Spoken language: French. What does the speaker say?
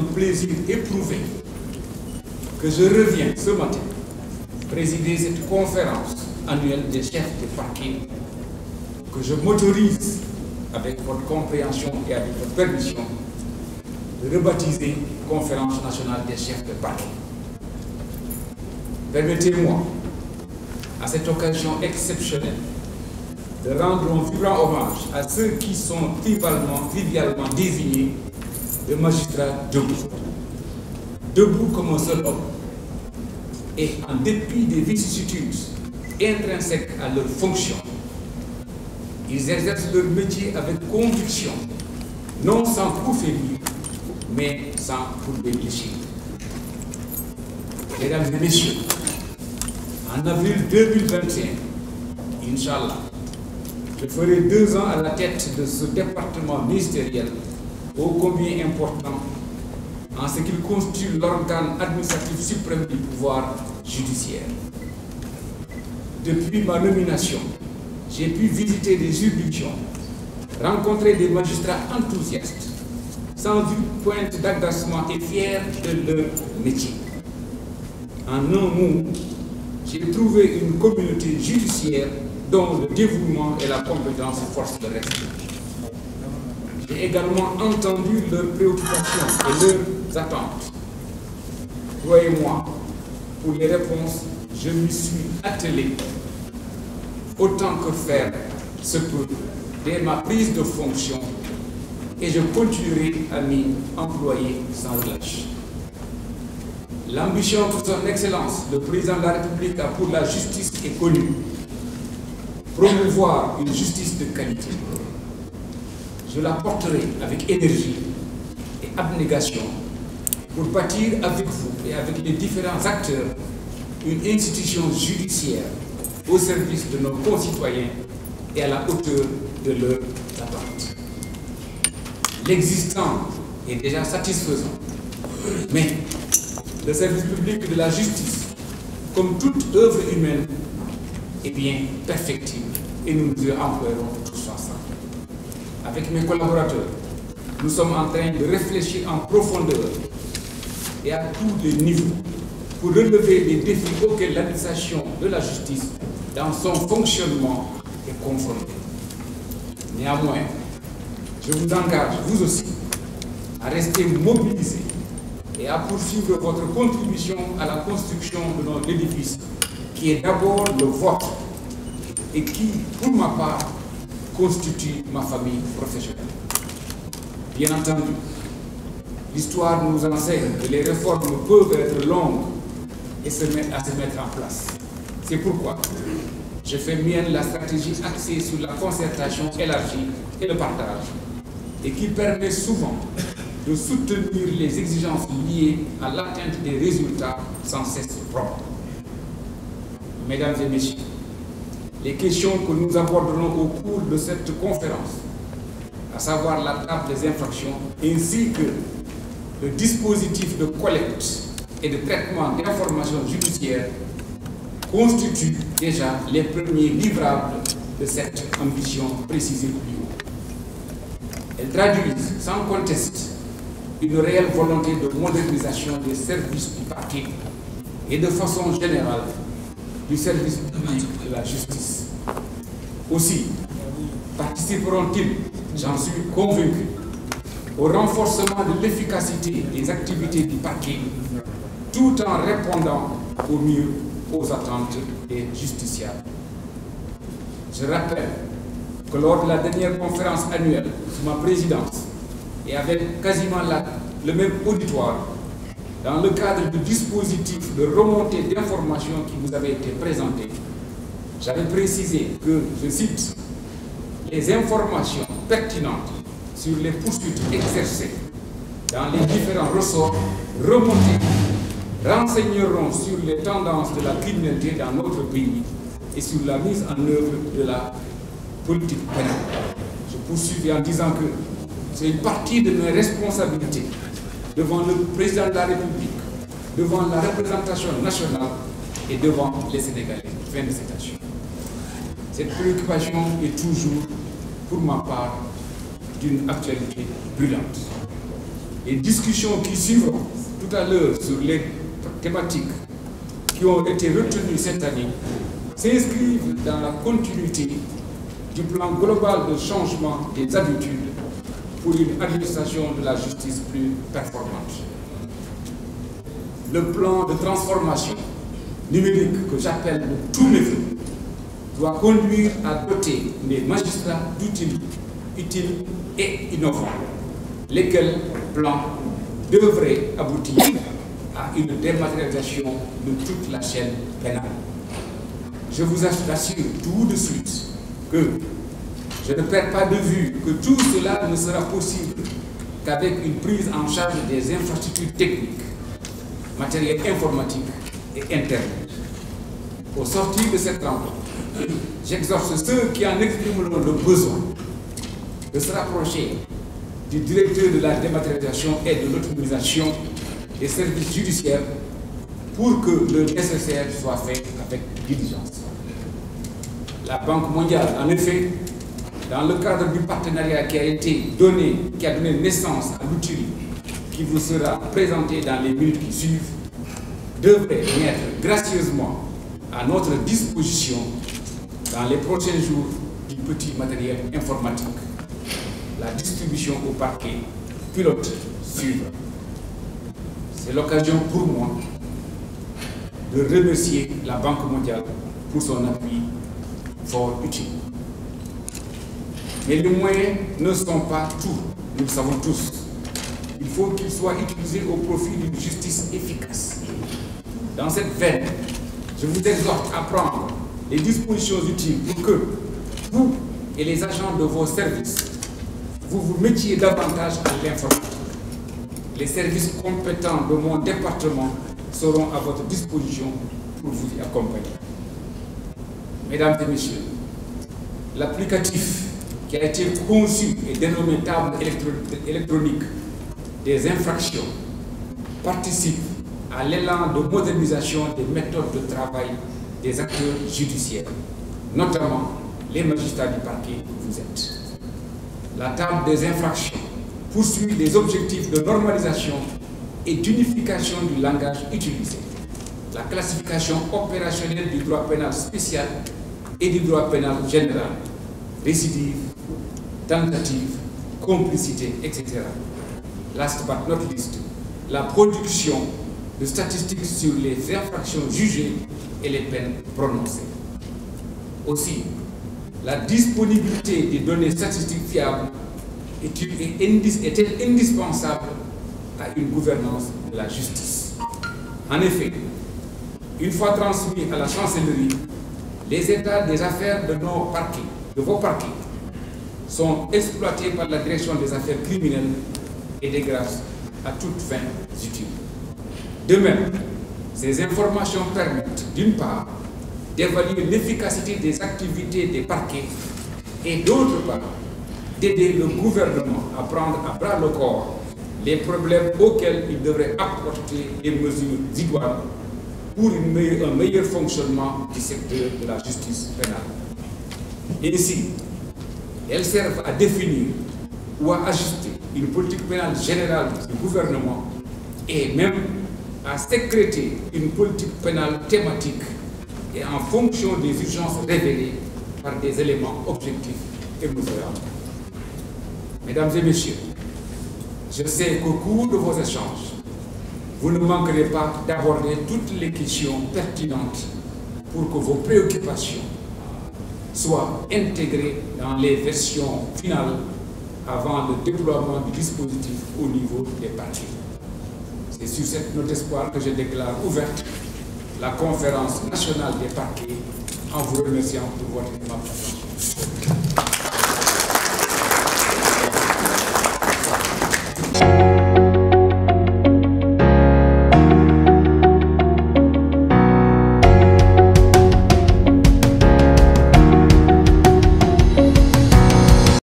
un plaisir éprouvé que je reviens ce matin présider cette conférence annuelle des chefs de parquet que je m'autorise, avec votre compréhension et avec votre permission, de rebaptiser Conférence nationale des chefs de parquet. Permettez-moi, à cette occasion exceptionnelle, de rendre un vibrant hommage à ceux qui sont trivialement désignés de magistrats debout. Debout comme un seul homme. Et en dépit des vicissitudes intrinsèques à leur fonction, ils exercent leur métier avec conviction, non sans coup faiblir, mais sans courber l'échine. Mesdames et messieurs, en avril 2021, Inch'Allah, je ferai 2 ans à la tête de ce département ministériel ô combien important en ce qu'il constitue l'organe administratif suprême du pouvoir judiciaire. Depuis ma nomination, j'ai pu visiter des juridictions, rencontrer des magistrats enthousiastes, sans une pointe d'agacement et fiers de leur métier. En un mot, j'ai trouvé une communauté judiciaire dont le dévouement et la compétence forcent le respect. J'ai également entendu leurs préoccupations et leurs attentes. Croyez-moi, pour les réponses, je m'y suis attelé autant que faire se peut dès ma prise de fonction et je continuerai à m'y employer sans relâche. L'ambition de son Excellence, le Président de la République, a pour la justice est connue. Promouvoir une justice de qualité. Je la porterai avec énergie et abnégation pour bâtir avec vous et avec les différents acteurs une institution judiciaire au service de nos concitoyens et à la hauteur de leurs attentes. L'existant est déjà satisfaisant, mais le service public de la justice, comme toute œuvre humaine, est bien perfectible et nous nous y emploierons tous ensemble. Avec mes collaborateurs, nous sommes en train de réfléchir en profondeur et à tous les niveaux pour relever les défis auxquels l'administration de la justice, dans son fonctionnement, est confrontée. Néanmoins, je vous engage, vous aussi, à rester mobilisés et à poursuivre votre contribution à la construction de notre édifice, qui est d'abord le vôtre et qui, pour ma part, constitue ma famille professionnelle. Bien entendu, l'histoire nous enseigne que les réformes peuvent être longues et se mettre en place. C'est pourquoi je fais mienne la stratégie axée sur la concertation élargie et le partage, et qui permet souvent de soutenir les exigences liées à l'atteinte des résultats sans cesse propres. Mesdames et messieurs, les questions que nous aborderons au cours de cette conférence, à savoir la table des infractions, ainsi que le dispositif de collecte et de traitement d'informations judiciaires, constituent déjà les premiers livrables de cette ambition précisée plus haut. Elles traduisent sans conteste une réelle volonté de modernisation des services du parquet et de façon générale du service public de la justice. Aussi, participeront-ils, j'en suis convaincu, au renforcement de l'efficacité des activités du parquet, tout en répondant au mieux aux attentes des justiciables. Je rappelle que lors de la dernière conférence annuelle sous ma présidence et avec quasiment le même auditoire, dans le cadre du dispositif de remontée d'informations qui vous avait été présenté, j'avais précisé que, je cite, les informations pertinentes sur les poursuites exercées dans les différents ressorts remontés renseigneront sur les tendances de la criminalité dans notre pays et sur la mise en œuvre de la politique pénale. Je poursuis en disant que c'est une partie de mes responsabilités devant le président de la République, devant la représentation nationale et devant les Sénégalais. Fin de citation. Cette préoccupation est toujours, pour ma part, d'une actualité brûlante. Les discussions qui suivront tout à l'heure sur les thématiques qui ont été retenues cette année s'inscrivent dans la continuité du plan global de changement des habitudes pour une administration de la justice plus performante. Le plan de transformation numérique que j'appelle de tous mes vœux doit conduire à doter les magistrats d'outils utiles et innovants, lesquels plans devraient aboutir à une dématérialisation de toute la chaîne pénale. Je vous assure tout de suite que je ne perds pas de vue que tout cela ne sera possible qu'avec une prise en charge des infrastructures techniques, matériel informatique et Internet. Au sortir de cette rencontre, j'exhorte ceux qui en exprimeront le besoin de se rapprocher du directeur de la dématérialisation et de l'autonomisation des services judiciaires pour que le nécessaire soit fait avec diligence. La Banque mondiale, en effet, dans le cadre du partenariat qui a donné naissance à l'outil qui vous sera présenté dans les minutes qui suivent, devrait mettre gracieusement à notre disposition dans les prochains jours du petit matériel informatique. La distribution au parquet pilote suivre. C'est l'occasion pour moi de remercier la Banque mondiale pour son appui fort utile. Mais les moyens ne sont pas tout, nous le savons tous. Il faut qu'ils soient utilisés au profit d'une justice efficace. Dans cette veine, je vous exhorte à prendre les dispositions utiles pour que vous et les agents de vos services, vous mettiez davantage à l'informatique. Les services compétents de mon département seront à votre disposition pour vous y accompagner. Mesdames et messieurs, l'applicatif qui a été conçu et dénommé table électronique des infractions participe à l'élan de modernisation des méthodes de travail des acteurs judiciaires, notamment les magistrats du parquet que vous êtes. La table des infractions poursuit les objectifs de normalisation et d'unification du langage utilisé, la classification opérationnelle du droit pénal spécial et du droit pénal général, récidive, tentative, complicité, etc. Last but not least, la production de statistiques sur les infractions jugées et les peines prononcées. Aussi, la disponibilité des données statistiques fiables est-elle indispensable à une gouvernance de la justice. En effet, une fois transmis à la chancellerie, les états des affaires de vos parquets, sont exploités par la direction des affaires criminelles et des grâces à toutes fins utiles. De même, ces informations permettent, d'une part, d'évaluer l'efficacité des activités des parquets et d'autre part, d'aider le gouvernement à prendre à bras le corps les problèmes auxquels il devrait apporter des mesures idoines pour un meilleur fonctionnement du secteur de la justice pénale. Ainsi, elles servent à définir ou à ajuster une politique pénale générale du gouvernement et même à sécréter une politique pénale thématique et en fonction des urgences révélées par des éléments objectifs et mesurables. Mesdames et messieurs, je sais qu'au cours de vos échanges, vous ne manquerez pas d'aborder toutes les questions pertinentes pour que vos préoccupations soient intégrées dans les versions finales avant le déploiement du dispositif au niveau des parties. C'est sur cette note d'espoir que je déclare ouverte la conférence nationale des parquets en vous remerciant pour votre aimable attention.